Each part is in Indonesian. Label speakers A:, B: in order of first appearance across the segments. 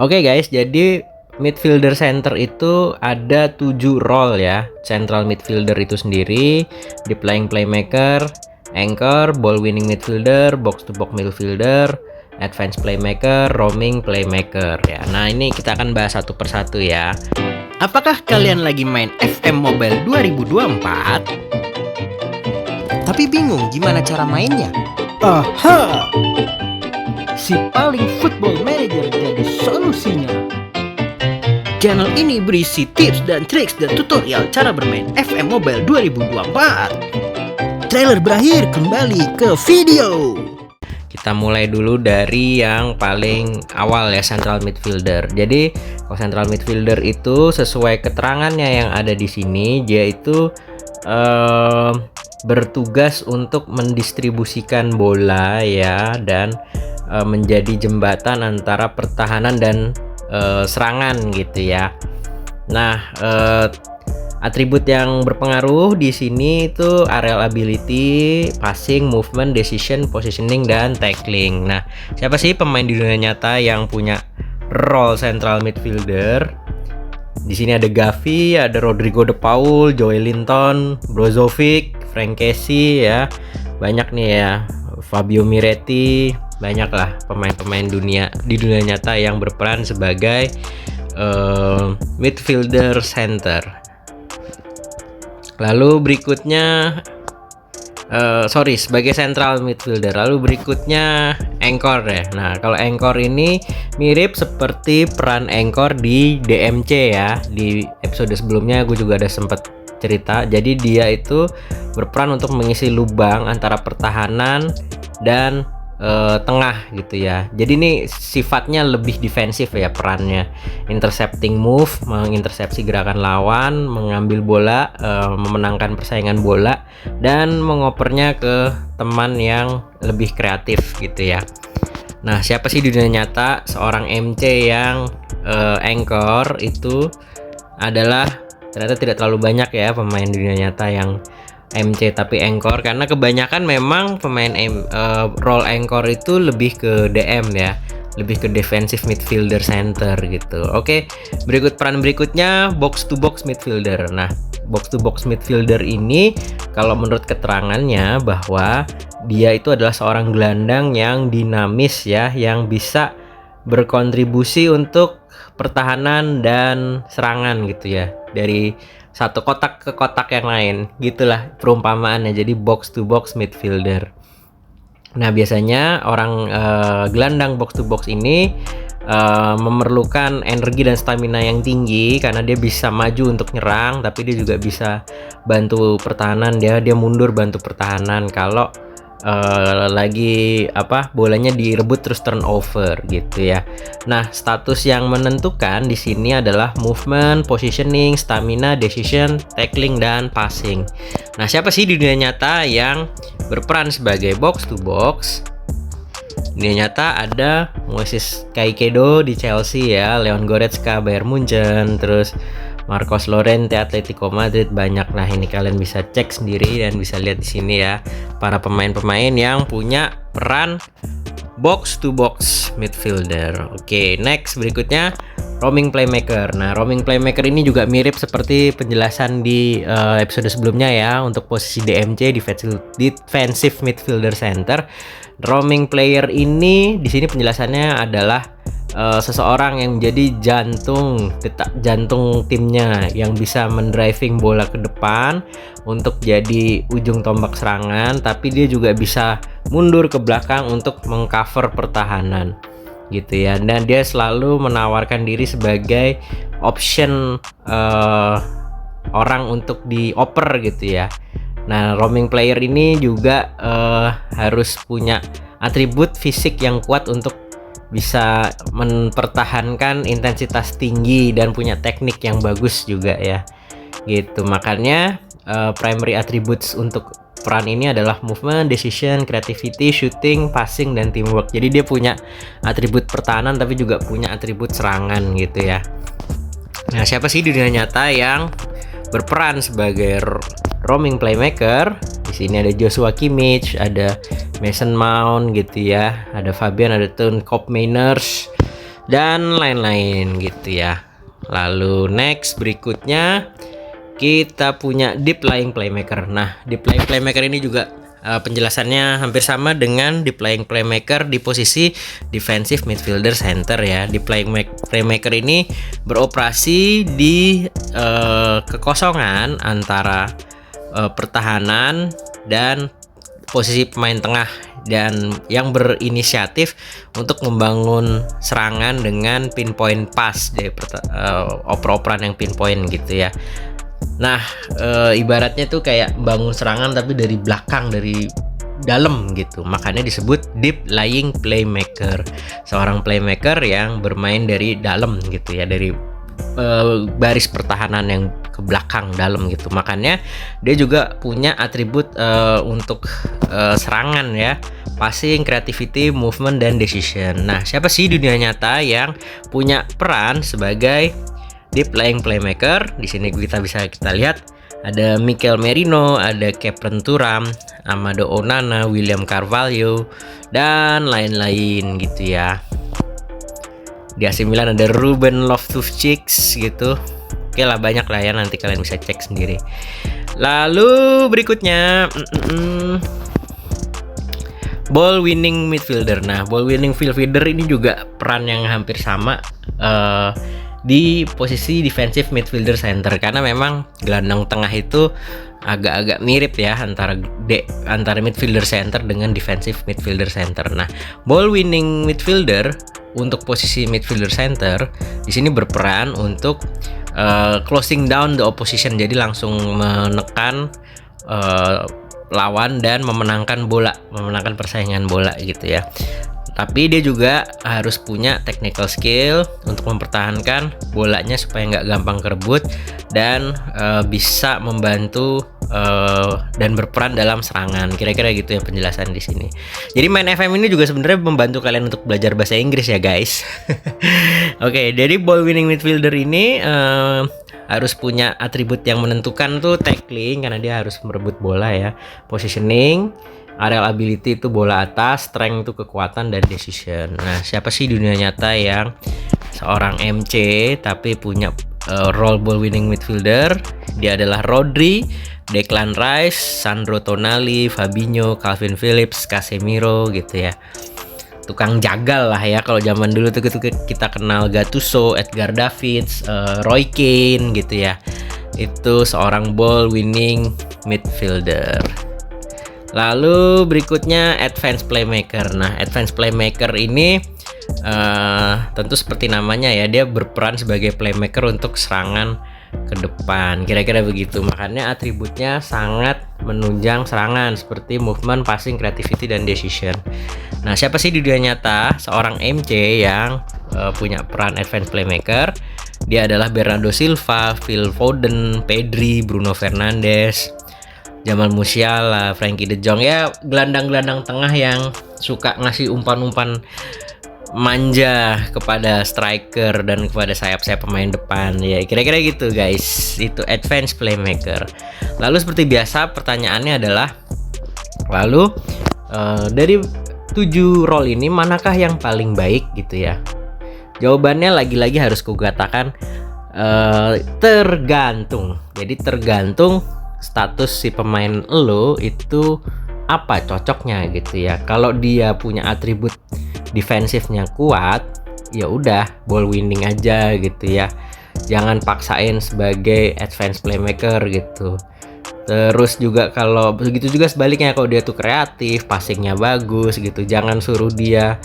A: Oke guys, jadi midfielder center itu ada 7 role ya. Central midfielder itu sendiri, di playing playmaker, anchor, ball winning midfielder, box to box midfielder, advanced playmaker, roaming playmaker ya. Nah, ini kita akan bahas satu persatu ya.
B: Apakah kalian lagi main FM Mobile 2024? Tapi bingung gimana cara mainnya? Aha! Si paling football manager jadi solusinya. Channel ini berisi tips dan triks dan tutorial cara bermain FM Mobile 2024. Trailer berakhir, kembali ke video.
A: Kita mulai dulu dari yang paling awal ya, central midfielder. Jadi kalau central midfielder itu sesuai keterangannya yang ada di sini, dia itu bertugas untuk mendistribusikan bola ya, dan menjadi jembatan antara pertahanan dan serangan gitu ya. Nah, atribut yang berpengaruh di sini itu aerial ability, passing, movement, decision, positioning, dan tackling. Nah, siapa sih pemain di dunia nyata yang punya role central midfielder? Di sini ada Gavi, ada Rodrigo De Paul, Joelinton, Brozovic, Frank Kessie ya. Banyak nih ya, Fabio Miretti, banyaklah pemain-pemain di dunia nyata yang berperan sebagai midfielder center. Lalu berikutnya sebagai central midfielder. Lalu berikutnya anchor ya. Nah, kalau anchor ini mirip seperti peran anchor di DMC ya. Di episode sebelumnya gue juga ada sempat cerita. Jadi dia itu berperan untuk mengisi lubang antara pertahanan dan tengah gitu ya. Jadi ini sifatnya lebih defensif ya perannya. Intercepting move, mengintersepsi gerakan lawan, mengambil bola, memenangkan persaingan bola, dan mengopernya ke teman yang lebih kreatif gitu ya. Nah, siapa sih di dunia nyata seorang MC yang anchor itu adalah ternyata tidak terlalu banyak ya pemain di dunia nyata yang MC tapi anchor, karena kebanyakan memang pemain role anchor itu lebih ke DM ya, lebih ke defensive midfielder center gitu. Oke, peran berikutnya box to box midfielder. Nah, box to box midfielder ini kalau menurut keterangannya bahwa dia itu adalah seorang gelandang yang dinamis ya, yang bisa berkontribusi untuk pertahanan dan serangan gitu ya, dari satu kotak ke kotak yang lain, gitulah perumpamaannya. Jadi box to box midfielder. Nah, biasanya orang gelandang box to box ini memerlukan energi dan stamina yang tinggi karena dia bisa maju untuk nyerang, tapi dia juga bisa bantu pertahanan. Dia mundur bantu pertahanan kalau lagi bolanya direbut terus turnover gitu ya. Nah, status yang menentukan di sini adalah movement, positioning, stamina, decision, tackling, dan passing. Nah, siapa sih di dunia nyata yang berperan sebagai box to box? Di dunia nyata ada Moises Caicedo di Chelsea ya, Leon Goretzka Bayern Munchen, terus Marcos Llorente Atletico Madrid, banyak. Nah, ini kalian bisa cek sendiri dan bisa lihat di sini ya para pemain-pemain yang punya peran box to box midfielder. Oke, next berikutnya roaming playmaker. Nah, roaming playmaker ini juga mirip seperti penjelasan di episode sebelumnya ya, untuk posisi DMC, defensive midfielder center. Roaming player ini di sini penjelasannya adalah seseorang yang menjadi detak jantung timnya, yang bisa mendriving bola ke depan untuk jadi ujung tombak serangan, tapi dia juga bisa mundur ke belakang untuk mengcover pertahanan gitu ya. Dan dia selalu menawarkan diri sebagai option orang untuk dioper gitu ya. Nah, roaming player ini juga harus punya atribut fisik yang kuat untuk bisa mempertahankan intensitas tinggi dan punya teknik yang bagus juga ya gitu. Makanya primary attributes untuk peran ini adalah movement, decision, creativity, shooting, passing, dan teamwork. Jadi dia punya atribut pertahanan tapi juga punya atribut serangan gitu ya. Nah, siapa sih di dunia nyata yang berperan sebagai roaming playmaker? Di Di sini ada Joshua Kimmich, ada Mason Mount gitu ya, ada Fabian, ada Koop Meiners dan lain-lain gitu ya. Lalu next berikutnya kita punya deep lying playmaker. Nah, deep lying playmaker ini juga penjelasannya hampir sama dengan deep lying playmaker di posisi defensive midfielder center ya. Deep lying playmaker ini beroperasi di kekosongan antara pertahanan dan posisi pemain tengah, dan yang berinisiatif untuk membangun serangan dengan pinpoint pass dari oper-operan yang pinpoint gitu ya. Nah, ibaratnya tuh kayak bangun serangan tapi dari belakang, dari dalam gitu. Makanya disebut deep lying playmaker. Seorang playmaker yang bermain dari dalam gitu ya, dari baris pertahanan yang ke belakang dalam gitu. Makanya dia juga punya atribut untuk serangan ya, passing, creativity, movement, dan decision. Nah, siapa sih di dunia nyata yang punya peran sebagai deep lying playmaker? Di sini kita lihat ada Mikel Merino, ada Kepren Thuram, Amado Onana, William Carvalho, dan lain-lain gitu ya. Di AC Milan ada Ruben Loftus-Cheek gitu. Oke lah, banyak lah ya, nanti kalian bisa cek sendiri. Lalu berikutnya ball winning midfielder. Nah, ball winning midfielder ini juga peran yang hampir sama di posisi defensive midfielder center, karena memang gelandang tengah itu agak-agak mirip ya antara midfielder center dengan defensive midfielder center. Nah, ball winning midfielder untuk posisi midfielder center di sini berperan untuk closing down the opposition, jadi langsung menekan lawan dan memenangkan persaingan bola gitu ya. Tapi dia juga harus punya technical skill untuk mempertahankan bolanya supaya nggak gampang kerebut, dan bisa membantu dan berperan dalam serangan. Kira-kira gitu ya penjelasan di sini. Jadi main FM ini juga sebenarnya membantu kalian untuk belajar bahasa Inggris ya guys. Oke, jadi ball winning midfielder ini harus punya atribut yang menentukan tuh tackling, karena dia harus merebut bola ya, positioning, aerial ability itu bola atas, strength itu kekuatan, dan decision. Nah, siapa sih dunia nyata yang seorang MC tapi punya role ball winning midfielder? Dia adalah Rodri, Declan Rice, Sandro Tonali, Fabinho, Calvin Phillips, Casemiro gitu ya. Tukang jagal lah ya, kalau zaman dulu tuh kita kenal Gattuso, Edgar Davids, Roy Keane gitu ya. Itu seorang ball winning midfielder. Lalu berikutnya advanced playmaker. Nah, advanced playmaker ini tentu seperti namanya ya, dia berperan sebagai playmaker untuk serangan ke depan, kira-kira begitu. Makanya atributnya sangat menunjang serangan seperti movement, passing, creativity, dan decision. Nah, siapa sih di dunia nyata seorang MC yang punya peran advanced playmaker? Dia adalah Bernardo Silva, Phil Foden, Pedri, Bruno Fernandes, Jamal Musiala, Frankie De Jong ya, gelandang-gelandang tengah yang suka ngasih umpan-umpan manja kepada striker dan kepada sayap-sayap pemain depan ya, kira-kira gitu guys. Itu advanced playmaker. Lalu seperti biasa pertanyaannya adalah, lalu dari 7 role ini manakah yang paling baik gitu ya? Jawabannya lagi-lagi harus kukatakan tergantung. Jadi tergantung status si pemain lo itu apa cocoknya gitu ya. Kalau dia punya atribut defensifnya kuat, ya udah ball winning aja gitu ya. Jangan paksain sebagai advanced playmaker gitu. Terus juga kalau begitu juga sebaliknya, kalau dia tuh kreatif, passingnya bagus gitu, jangan suruh dia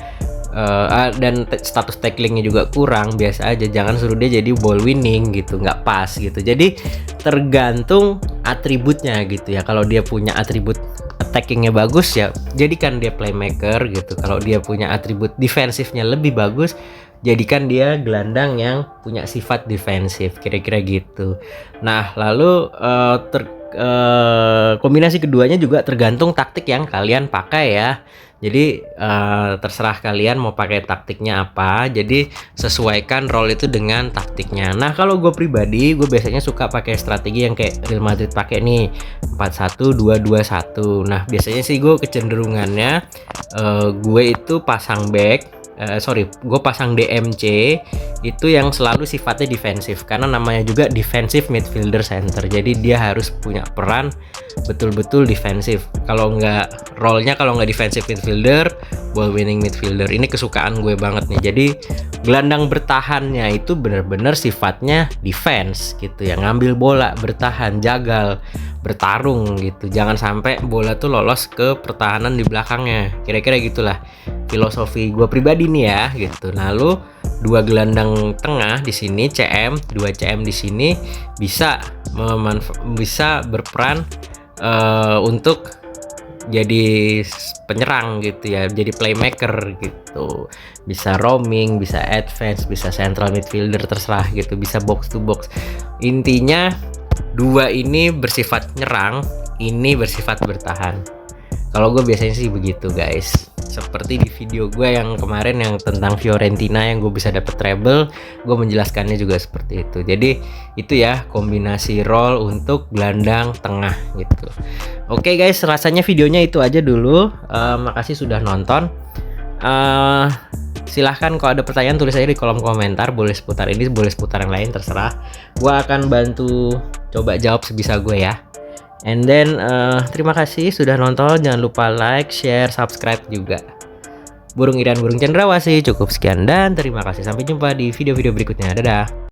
A: dan status tacklingnya juga kurang, biasa aja, jangan suruh dia jadi ball winning gitu, nggak pas gitu. Jadi tergantung atributnya gitu ya. Kalau dia punya atribut attackingnya bagus ya jadikan dia playmaker gitu. Kalau dia punya atribut defensifnya lebih bagus, jadikan dia gelandang yang punya sifat defensif, kira-kira gitu. Nah, lalu kombinasi keduanya juga tergantung taktik yang kalian pakai ya. Jadi terserah kalian mau pakai taktiknya apa. Jadi sesuaikan role itu dengan taktiknya. Nah kalau gue pribadi, gue biasanya suka pakai strategi yang kayak Real Madrid pakai nih, 4-1-2-2-1. Nah biasanya sih gue kecenderungannya gue itu pasang back. Gue pasang DMC itu yang selalu sifatnya defensif, karena namanya juga defensive midfielder center. Jadi dia harus punya peran betul-betul defensif. Kalau nggak role-nya, kalau nggak defensive midfielder, ball winning midfielder. Ini kesukaan gue banget nih. Jadi gelandang bertahannya itu benar-benar sifatnya defense gitu ya, ngambil bola, bertahan, jagal, bertarung gitu. Jangan sampai bola tuh lolos ke pertahanan di belakangnya. Kira-kira gitulah filosofi gue pribadi nih ya gitu. Lalu dua gelandang tengah di sini CM, 2 CM di sini bisa berperan untuk jadi penyerang gitu ya, jadi playmaker gitu. Bisa roaming, bisa advance, bisa central midfielder, terserah gitu, bisa box to box. Intinya dua ini bersifat nyerang, ini bersifat bertahan. Kalau gue biasanya sih begitu guys. Seperti di video gue yang kemarin yang tentang Fiorentina yang gue bisa dapet treble, gue menjelaskannya juga seperti itu. Jadi itu ya kombinasi role untuk gelandang tengah gitu. Oke guys, rasanya videonya itu aja dulu. Makasih sudah nonton. Silahkan kalau ada pertanyaan tulis aja di kolom komentar. Boleh seputar ini, boleh seputar yang lain, terserah. Gue akan bantu coba jawab sebisa gue ya. And then terima kasih sudah nonton. Jangan lupa like, share, subscribe juga. Burung Iran Burung Cendrawasih. Cukup sekian dan terima kasih. Sampai jumpa di video-video berikutnya. Dadah.